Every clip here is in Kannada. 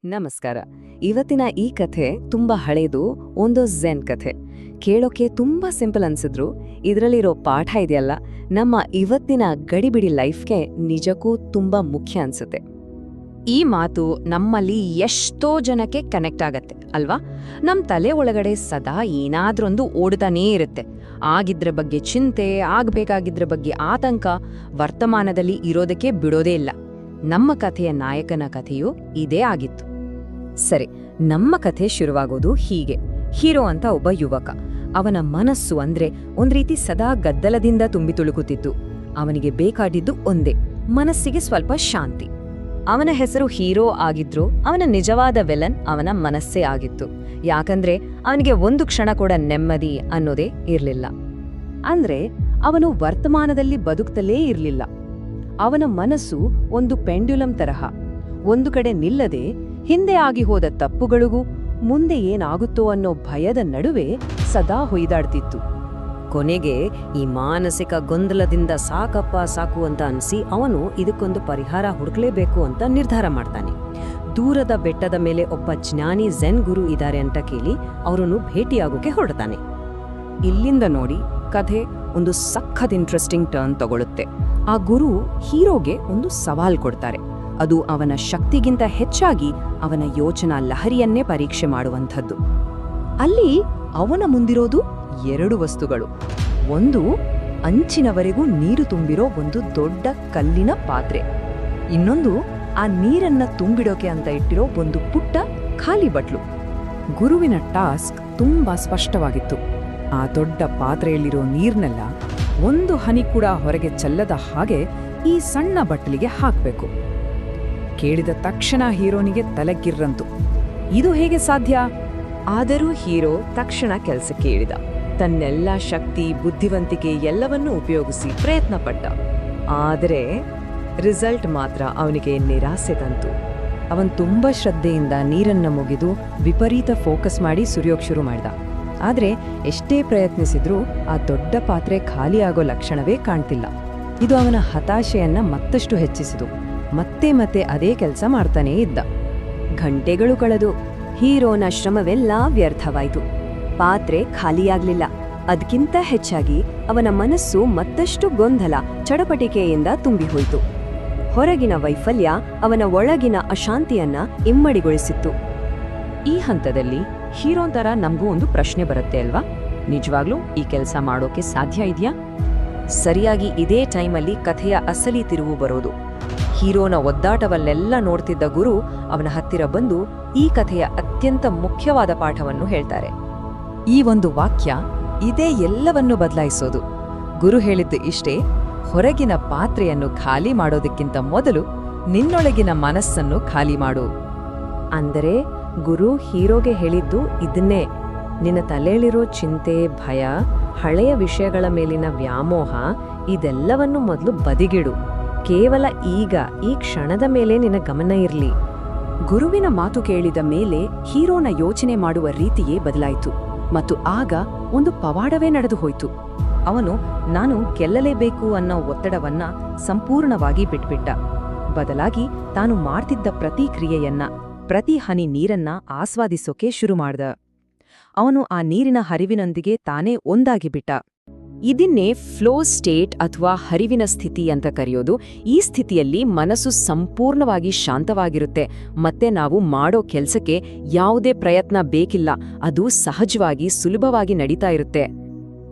ನಮಸ್ಕಾರ. ಇವತ್ತಿನ ಈ ಕಥೆ ತುಂಬಾ ಹಳೇದು, ಒಂದು ಝೆನ್ ಕಥೆ. ಕೇಳೋಕೆ ತುಂಬಾ ಸಿಂಪಲ್ ಅನ್ಸಿದ್ರು ಇದರಲ್ಲಿರೋ ಪಾಠ ಇದೆಯಲ್ಲ, ನಮ್ಮ ಇವತ್ತಿನ ಗಡಿಬಿಡಿ ಲೈಫ್ಗೆ ನಿಜಕ್ಕೂ ತುಂಬಾ ಮುಖ್ಯ ಅನ್ಸುತ್ತೆ. ಈ ಮಾತು ನಮ್ಮಲ್ಲಿ ಎಷ್ಟೋ ಜನಕ್ಕೆ ಕನೆಕ್ಟ್ ಆಗತ್ತೆ ಅಲ್ವಾ? ನಮ್ ತಲೆ ಒಳಗಡೆ ಸದಾ ಏನಾದ್ರೊಂದು ಓಡ್ತಾನೇ ಇರುತ್ತೆ. ಆಗಿದ್ರ ಬಗ್ಗೆ ಚಿಂತೆ, ಆಗ್ಬೇಕಾಗಿದ್ರ ಬಗ್ಗೆ ಆತಂಕ, ವರ್ತಮಾನದಲ್ಲಿ ಇರೋದಕ್ಕೆ ಬಿಡೋದೇ ಇಲ್ಲ. ನಮ್ಮ ಕಥೆಯ ನಾಯಕನ ಕಥೆಯೂ ಇದೇ ಆಗಿತ್ತು. ಸರಿ, ನಮ್ಮ ಕಥೆ ಶುರುವಾಗೋದು ಹೀಗೆ. ಹೀರೋ ಅಂತ ಒಬ್ಬ ಯುವಕ. ಅವನ ಮನಸ್ಸು ಅಂದ್ರೆ ಒಂದ್ ರೀತಿ ಸದಾ ಗದ್ದಲದಿಂದ ತುಂಬಿ ತುಳುಕುತ್ತಿತ್ತು. ಅವನಿಗೆ ಬೇಕಾಗಿದ್ದು ಒಂದೇ, ಮನಸ್ಸಿಗೆ ಸ್ವಲ್ಪ ಶಾಂತಿ. ಅವನ ಹೆಸರು ಹೀರೋ ಆಗಿದ್ರು ಅವನ ನಿಜವಾದ ವಿಲನ್ ಅವನ ಮನಸ್ಸೇ ಆಗಿತ್ತು. ಯಾಕಂದ್ರೆ ಅವನಿಗೆ ಒಂದು ಕ್ಷಣ ಕೂಡ ನೆಮ್ಮದಿ ಅನ್ನೋದೇ ಇರ್ಲಿಲ್ಲ. ಅಂದ್ರೆ ಅವನು ವರ್ತಮಾನದಲ್ಲಿ ಬದುಕ್ತಲೇ ಇರ್ಲಿಲ್ಲ. ಅವನ ಮನಸ್ಸು ಒಂದು ಪೆಂಡ್ಯುಲಂ ತರಹ, ಒಂದು ಕಡೆ ನಿಲ್ಲದೆ ಹಿಂದೆ ಆಗಿ ಹೋದ ತಪ್ಪುಗಳಿಗೂ ಮುಂದೆ ಏನಾಗುತ್ತೋ ಅನ್ನೋ ಭಯದ ನಡುವೆ ಸದಾ ಹೊಯ್ದಾಡ್ತಿತ್ತು. ಕೊನೆಗೆ ಈ ಮಾನಸಿಕ ಗೊಂದಲದಿಂದ ಸಾಕು ಅಂತ ಅನ್ಸಿ ಅವನು ಇದಕ್ಕೊಂದು ಪರಿಹಾರ ಹುಡುಕ್ಲೇಬೇಕು ಅಂತ ನಿರ್ಧಾರ ಮಾಡ್ತಾನೆ. ದೂರದ ಬೆಟ್ಟದ ಮೇಲೆ ಒಬ್ಬ ಜ್ಞಾನಿ ಝೆನ್ ಗುರು ಇದ್ದಾರೆ ಅಂತ ಕೇಳಿ ಅವರನ್ನು ಭೇಟಿಯಾಗೋಕೆ ಹೊರಡ್ತಾನೆ. ಇಲ್ಲಿಂದ ನೋಡಿ ಕಥೆ ಒಂದು ಸಖತ್ ಇಂಟ್ರೆಸ್ಟಿಂಗ್ ಟರ್ನ್ ತಗೊಳುತ್ತೆ. ಆ ಗುರು ಹೀರೋಗೆ ಒಂದು ಸವಾಲ್ ಕೊಡ್ತಾರೆ. ಅದು ಅವನ ಶಕ್ತಿಗಿಂತ ಹೆಚ್ಚಾಗಿ ಅವನ ಯೋಚನಾ ಲಹರಿಯನ್ನೇ ಪರೀಕ್ಷೆ ಮಾಡುವಂಥದ್ದು. ಅಲ್ಲಿ ಅವನ ಮುಂದಿರೋದು 2 ವಸ್ತುಗಳು. ಒಂದು, ಅಂಚಿನವರೆಗೂ ನೀರು ತುಂಬಿರೋ ಒಂದು ದೊಡ್ಡ ಕಲ್ಲಿನ ಪಾತ್ರೆ. ಇನ್ನೊಂದು, ಆ ನೀರನ್ನ ತುಂಬಿಡೋಕೆ ಅಂತ ಇಟ್ಟಿರೋ ಒಂದು ಪುಟ್ಟ ಖಾಲಿ ಬಟ್ಲು. ಗುರುವಿನ ಟಾಸ್ಕ್ ತುಂಬಾ ಸ್ಪಷ್ಟವಾಗಿತ್ತು. ಆ ದೊಡ್ಡ ಪಾತ್ರೆಯಲ್ಲಿರೋ ನೀರ್ನೆಲ್ಲ ಒಂದು ಹನಿ ಕೂಡ ಹೊರಗೆ ಚೆಲ್ಲದ ಹಾಗೆ ಈ ಸಣ್ಣ ಬಟ್ಟಲಿಗೆ ಹಾಕ್ಬೇಕು. ಕೇಳಿದ ತಕ್ಷಣ ಹೀರೋನಿಗೆ ತಲೆಗಿರ್ರಂತು. ಇದು ಹೇಗೆ ಸಾಧ್ಯ? ಆದರೂ ಹೀರೋ ತಕ್ಷಣ ಕೆಲಸಕ್ಕೆ ಇಳಿದ. ತನ್ನೆಲ್ಲ ಶಕ್ತಿ, ಬುದ್ಧಿವಂತಿಕೆ ಎಲ್ಲವನ್ನೂ ಉಪಯೋಗಿಸಿ ಪ್ರಯತ್ನ ಪಟ್ಟ. ಆದರೆ ರಿಸಲ್ಟ್ ಮಾತ್ರ ಅವನಿಗೆ ನಿರಾಸೆ ತಂತು. ಅವನ್ ತುಂಬಾ ಶ್ರದ್ಧೆಯಿಂದ ನೀರನ್ನ ಮುಗಿದು ವಿಪರೀತ ಫೋಕಸ್ ಮಾಡಿ ಸುರಿಯೋಕ್ ಶುರು ಮಾಡ್ದ. ಆದ್ರೆ ಎಷ್ಟೇ ಪ್ರಯತ್ನಿಸಿದ್ರೂ ಆ ದೊಡ್ಡ ಪಾತ್ರೆ ಖಾಲಿಯಾಗೋ ಲಕ್ಷಣವೇ ಕಾಣ್ತಿಲ್ಲ. ಇದು ಅವನ ಹತಾಶೆಯನ್ನ ಮತ್ತಷ್ಟು ಹೆಚ್ಚಿಸಿತು. ಮತ್ತೆ ಅದೇ ಕೆಲಸ ಮಾಡ್ತಾನೇ ಇದ್ದ. ಗಂಟೆಗಳು ಕಳೆದು ಹೀರೋನ ಶ್ರಮವೆಲ್ಲ ವ್ಯರ್ಥವಾಯಿತು. ಪಾತ್ರೆ ಖಾಲಿಯಾಗ್ಲಿಲ್ಲ. ಅದಕ್ಕಿಂತ ಹೆಚ್ಚಾಗಿ ಅವನ ಮನಸ್ಸು ಮತ್ತಷ್ಟು ಗೊಂದಲ, ಚಡಪಟಿಕೆಯಿಂದ ತುಂಬಿಹೋಯಿತು. ಹೊರಗಿನ ವೈಫಲ್ಯ ಅವನ ಒಳಗಿನ ಅಶಾಂತಿಯನ್ನ ಇಮ್ಮಡಿಗೊಳಿಸಿತ್ತು. ಈ ಹಂತದಲ್ಲಿ ಹೀರೋಂತರ ನಮಗೂ ಒಂದು ಪ್ರಶ್ನೆ ಬರುತ್ತೆ ಅಲ್ವಾ? ನಿಜವಾಗ್ಲೂ ಈ ಕೆಲಸ ಮಾಡೋಕೆ ಸಾಧ್ಯ ಇದೆಯಾ? ಸರಿಯಾಗಿ ಇದೇ ಟೈಮಲ್ಲಿ ಕಥೆಯ ಅಸಲಿ ತಿರುವು ಬರೋದು. ಹೀರೋನ ಒದ್ದಾಟವನ್ನೆಲ್ಲ ನೋಡ್ತಿದ್ದ ಗುರು ಅವನ ಹತ್ತಿರ ಬಂದು ಈ ಕಥೆಯ ಅತ್ಯಂತ ಮುಖ್ಯವಾದ ಪಾಠವನ್ನು ಹೇಳ್ತಾರೆ. ಈ ಒಂದು ವಾಕ್ಯ ಇದೇ ಎಲ್ಲವನ್ನೂ ಬದಲಾಯಿಸೋದು. ಗುರು ಹೇಳಿದ್ದು ಇಷ್ಟೇ: ಹೊರಗಿನ ಪಾತ್ರೆಯನ್ನು ಖಾಲಿ ಮಾಡೋದಕ್ಕಿಂತ ಮೊದಲು ನಿನ್ನೊಳಗಿನ ಮನಸ್ಸನ್ನು ಖಾಲಿ ಮಾಡು. ಅಂದರೆ ಗುರು ಹೀರೋಗೆ ಹೇಳಿದ್ದು ಇದನ್ನೇ. ನಿನ್ನ ತಲೆಯಲ್ಲಿರೋ ಚಿಂತೆ, ಭಯ, ಹಳೆಯ ವಿಷಯಗಳ ಮೇಲಿನ ವ್ಯಾಮೋಹ ಇದೆಲ್ಲವನ್ನು ಮೊದಲು ಬದಿಗಿಡು. ಕೇವಲ ಈಗ, ಈ ಕ್ಷಣದ ಮೇಲೆ ನಿನ್ನ ಗಮನ ಇರ್ಲಿ. ಗುರುವಿನ ಮಾತು ಕೇಳಿದ ಮೇಲೆ ಹೀರೋನ ಯೋಚನೆ ಮಾಡುವ ರೀತಿಯೇ ಬದಲಾಯಿತು. ಮತ್ತು ಆಗ ಒಂದು ಪವಾಡವೇ ನಡೆದು ಹೋಯ್ತು. ಅವನು ನಾನು ಗೆಲ್ಲಲೇಬೇಕು ಅನ್ನೋ ಒತ್ತಡವನ್ನ ಸಂಪೂರ್ಣವಾಗಿ ಬಿಟ್ಬಿಟ್ಟ. ಬದಲಾಗಿ ತಾನು ಮಾಡ್ತಿದ್ದ ಪ್ರತಿ ಕ್ರಿಯೆಯನ್ನ, ಪ್ರತಿ ಹನಿ ನೀರನ್ನ ಆಸ್ವಾದಿಸೋಕೆ ಶುರು ಮಾಡ್ದ. ಅವನು ಆ ನೀರಿನ ಹರಿವಿನೊಂದಿಗೆ ತಾನೇ ಒಂದಾಗಿಬಿಟ್ಟ. ಇದನ್ನೇ ಫ್ಲೋ ಸ್ಟೇಟ್ ಅಥವಾ ಹರಿವಿನ ಸ್ಥಿತಿ ಅಂತ ಕರೆಯೋದು. ಈ ಸ್ಥಿತಿಯಲ್ಲಿ ಮನಸ್ಸು ಸಂಪೂರ್ಣವಾಗಿ ಶಾಂತವಾಗಿರುತ್ತೆ. ಮತ್ತೆ ನಾವು ಮಾಡೋ ಕೆಲಸಕ್ಕೆ ಯಾವುದೇ ಪ್ರಯತ್ನ ಬೇಕಿಲ್ಲ. ಅದು ಸಹಜವಾಗಿ, ಸುಲಭವಾಗಿ ನಡೀತಾ ಇರುತ್ತೆ.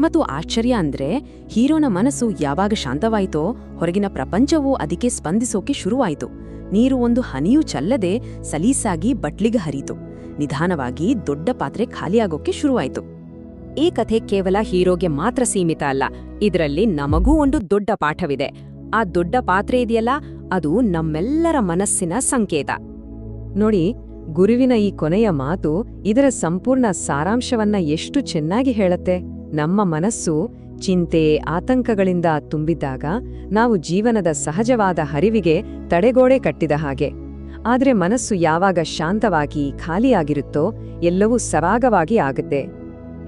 ಮತ್ತು ಆಶ್ಚರ್ಯ ಅಂದ್ರೆ, ಹೀರೋನ ಮನಸ್ಸು ಯಾವಾಗ ಶಾಂತವಾಯಿತೋ ಹೊರಗಿನ ಪ್ರಪಂಚವೂ ಅದಕ್ಕೆ ಸ್ಪಂದಿಸೋಕೆ ಶುರುವಾಯಿತು. ನೀರು ಒಂದು ಹನಿಯೂ ಚಲ್ಲದೆ ಸಲೀಸಾಗಿ ಬಟ್ಲಿಗೆ ಹರಿತು. ನಿಧಾನವಾಗಿ ದೊಡ್ಡ ಪಾತ್ರೆ ಖಾಲಿಯಾಗೋಕೆ ಶುರುವಾಯಿತು. ಈ ಕಥೆ ಕೇವಲ ಹೀರೋಗೆ ಮಾತ್ರ ಸೀಮಿತ ಅಲ್ಲ. ಇದರಲ್ಲಿ ನಮಗೂ ಒಂದು ದೊಡ್ಡ ಪಾಠವಿದೆ. ಆ ದೊಡ್ಡ ಪಾತ್ರೆ ಇದೆಯಲ್ಲ, ಅದು ನಮ್ಮೆಲ್ಲರ ಮನಸ್ಸಿನ ಸಂಕೇತ. ನೋಡಿ, ಗುರುವಿನ ಈ ಕೊನೆಯ ಮಾತು ಇದರ ಸಂಪೂರ್ಣ ಸಾರಾಂಶವನ್ನ ಎಷ್ಟು ಚೆನ್ನಾಗಿ ಹೇಳುತ್ತೆ. ನಮ್ಮ ಮನಸ್ಸು ಚಿಂತೆ, ಆತಂಕಗಳಿಂದ ತುಂಬಿದ್ದಾಗ ನಾವು ಜೀವನದ ಸಹಜವಾದ ಹರಿವಿಗೆ ತಡೆಗೋಡೆ ಕಟ್ಟಿದ ಹಾಗೆ. ಆದ್ರೆ ಮನಸ್ಸು ಯಾವಾಗ ಶಾಂತವಾಗಿ ಖಾಲಿಯಾಗಿರುತ್ತೋ ಎಲ್ಲವೂ ಸರಾಗವಾಗಿ ಆಗುತ್ತೆ.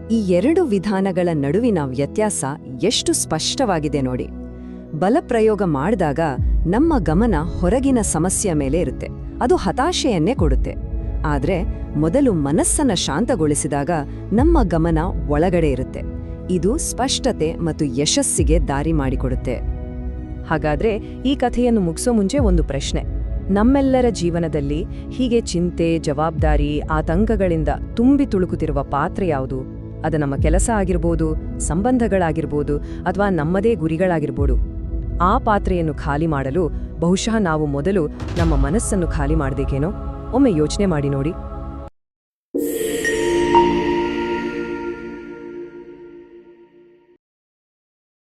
ಈ 2 ವಿಧಾನಗಳ ನಡುವಿನ ವ್ಯತ್ಯಾಸ ಎಷ್ಟು ಸ್ಪಷ್ಟವಾಗಿದೆ ನೋಡಿ. ಬಲಪ್ರಯೋಗ ಮಾಡಿದಾಗ ನಮ್ಮ ಗಮನ ಹೊರಗಿನ ಸಮಸ್ಯೆಯ ಮೇಲೆ ಇರುತ್ತೆ. ಅದು ಹತಾಶೆಯನ್ನೇ ಕೊಡುತ್ತೆ. ಆದ್ರೆ ಮೊದಲು ಮನಸ್ಸನ್ನ ಶಾಂತಗೊಳಿಸಿದಾಗ ನಮ್ಮ ಗಮನ ಒಳಗಡೆ ಇರುತ್ತೆ. ಇದು ಸ್ಪಷ್ಟತೆ ಮತ್ತು ಯಶಸ್ಸಿಗೆ ದಾರಿ ಮಾಡಿಕೊಡುತ್ತೆ. ಹಾಗಾದ್ರೆ ಈ ಕಥೆಯನ್ನು ಮುಗಿಸೋ ಮುಂಚೆ ಒಂದು ಪ್ರಶ್ನೆ. ನಮ್ಮೆಲ್ಲರ ಜೀವನದಲ್ಲಿ ಹೀಗೆ ಚಿಂತೆ, ಜವಾಬ್ದಾರಿ, ಆತಂಕಗಳಿಂದ ತುಂಬಿ ತುಳುಕುತ್ತಿರುವ ಪಾತ್ರೆ ಯಾವುದು? ಅದು ನಮ್ಮ ಕೆಲಸ ಆಗಿರ್ಬೋದು, ಸಂಬಂಧಗಳಾಗಿರ್ಬೋದು, ಅಥವಾ ನಮ್ಮದೇ ಗುರಿಗಳಾಗಿರ್ಬೋದು. ಆ ಪಾತ್ರೆಯನ್ನು ಖಾಲಿ ಮಾಡಲು ಬಹುಶಃ ನಾವು ಮೊದಲು ನಮ್ಮ ಮನಸ್ಸನ್ನು ಖಾಲಿ ಮಾಡಬೇಕೇನೋ? ಒಮ್ಮೆ ಯೋಚನೆ ಮಾಡಿ ನೋಡಿ.